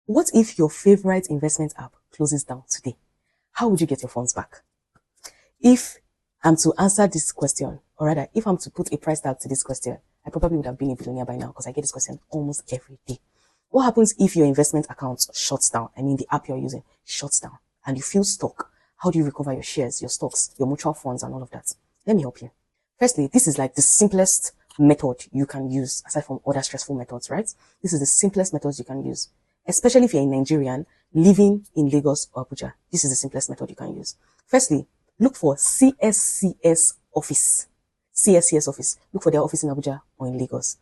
What if your favorite investment app closes down today? How would you get your funds back? If I'm to answer this question, or rather, if I'm to put a price tag to this question, I probably would have been a billionaire by now because I get this question almost every day. What happens if your investment account shuts down? I mean, the app you're using shuts down and you feel stuck. How do you recover your shares, your stocks, your mutual funds, and all of that? Let me help you. Firstly, this is like the simplest method you can use aside from other stressful methods, right? This is the simplest methods you can use, especially if you're a Nigerian living in Lagos or Abuja. This is the simplest method you can use. Firstly, look for CSCS office. CSCS office. Look for their office in Abuja or in Lagos.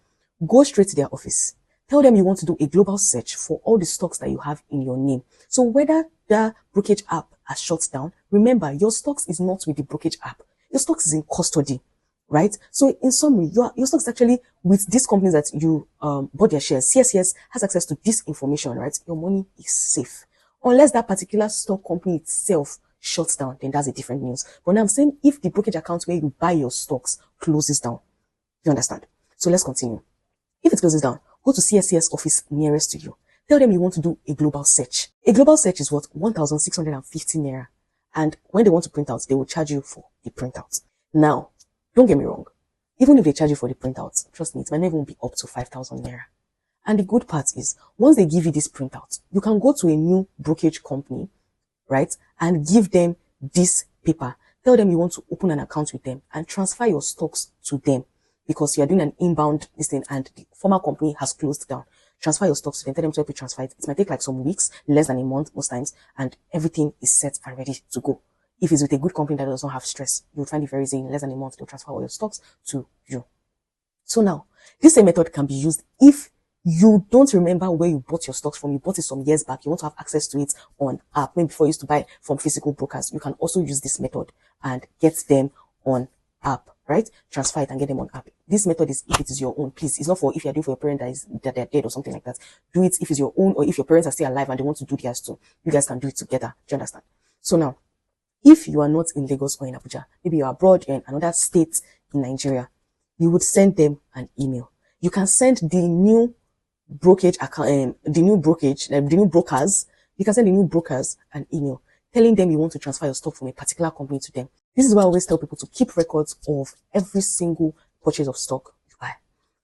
Go straight to their office. Tell them you want to do a global search for all the stocks that you have in your name. So whether the brokerage app has shut down, remember your stocks is not with the brokerage app. Your stocks is in custody, right? So in summary, your stocks actually with these companies that you bought their shares. CSCS has access to this information, right? Your money is safe. Unless that particular stock company itself shuts down, then that's a different news. But now I'm saying if the brokerage account where you buy your stocks closes down, you understand? So let's continue. If it closes down, go to CSCS office nearest to you. Tell them you want to do a global search. A global search is what? 1,650 naira. And when they want to print out, they will charge you for the printout. Now, don't get me wrong. Even if they charge you for the printout, trust me, it might not even be up to 5,000 naira. And the good part is, once they give you this printout, you can go to a new brokerage company, right? And give them this paper. Tell them you want to open an account with them and transfer your stocks to them because you are doing an inbound this thing and the former company has closed down. Transfer your stocks to them. Tell them to help you transfer it. It might take like some weeks, less than a month most times, and everything is set and ready to go. If it's with a good company that does not have stress, you'll find it very easy. In less than a month, they'll transfer all your stocks to you. So now, this same method can be used if you don't remember where you bought your stocks from. You bought it some years back. You want to have access to it on app. Maybe before you used to buy from physical brokers, you can also use this method and get them on app, right? Transfer it and get them on app. This method is if it is your own. Please, it's not for if you're doing for your parent that they're dead or something like that. Do it if it's your own or if your parents are still alive and they want to do theirs too. You guys can do it together. Do you understand? So now, if you are not in Lagos or in Abuja, maybe you're abroad, you're in another state in Nigeria, you would send them an email. You can send the new brokerage account, the new brokers, you can send the new brokers an email telling them you want to transfer your stock from a particular company to them. This is why I always tell people to keep records of every single purchase of stock you buy,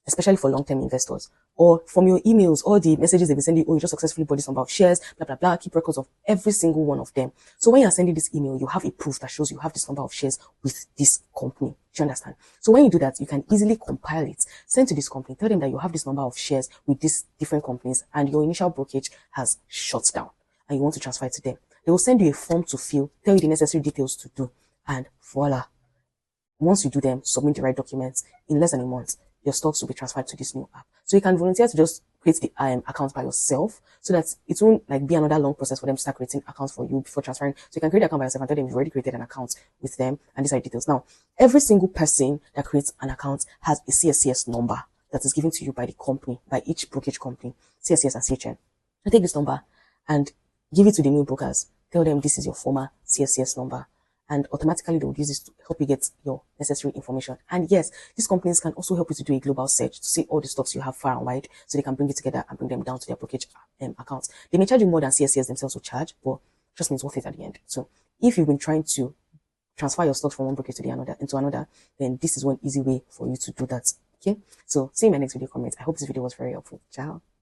especially for long-term investors. Or from your emails, all the messages they will send you, oh, you just successfully bought this number of shares, blah, blah, blah. Keep records of every single one of them. So when you're sending this email, you have a proof that shows you have this number of shares with this company. Do you understand? So when you do that, you can easily compile it, send to this company, tell them that you have this number of shares with these different companies and your initial brokerage has shut down and you want to transfer it to them. They will send you a form to fill, tell you the necessary details to do, and voila. Once you do them, submit the right documents, in less than a month, your stocks will be transferred to this new app. So you can volunteer to just create the account by yourself so that it won't like be another long process for them to start creating accounts for you before transferring. So you can create the account by yourself and tell them you've already created an account with them and these are the details. Now, every single person that creates an account has a CSCS number that is given to you by the company, by each brokerage company, CSCS and CHN. So take this number and give it to the new brokers. Tell them this is your former CSCS number. And automatically they will use this to help you get your necessary information. And yes, these companies can also help you to do a global search to see all the stocks you have far and wide so they can bring it together and bring them down to their brokerage accounts. They may charge you more than CSCS themselves will charge, but trust me, it's worth it at the end. So if you've been trying to transfer your stocks from one brokerage to another, then this is one easy way for you to do that. Okay, so see you in my next video comment. I hope this video was very helpful. Ciao.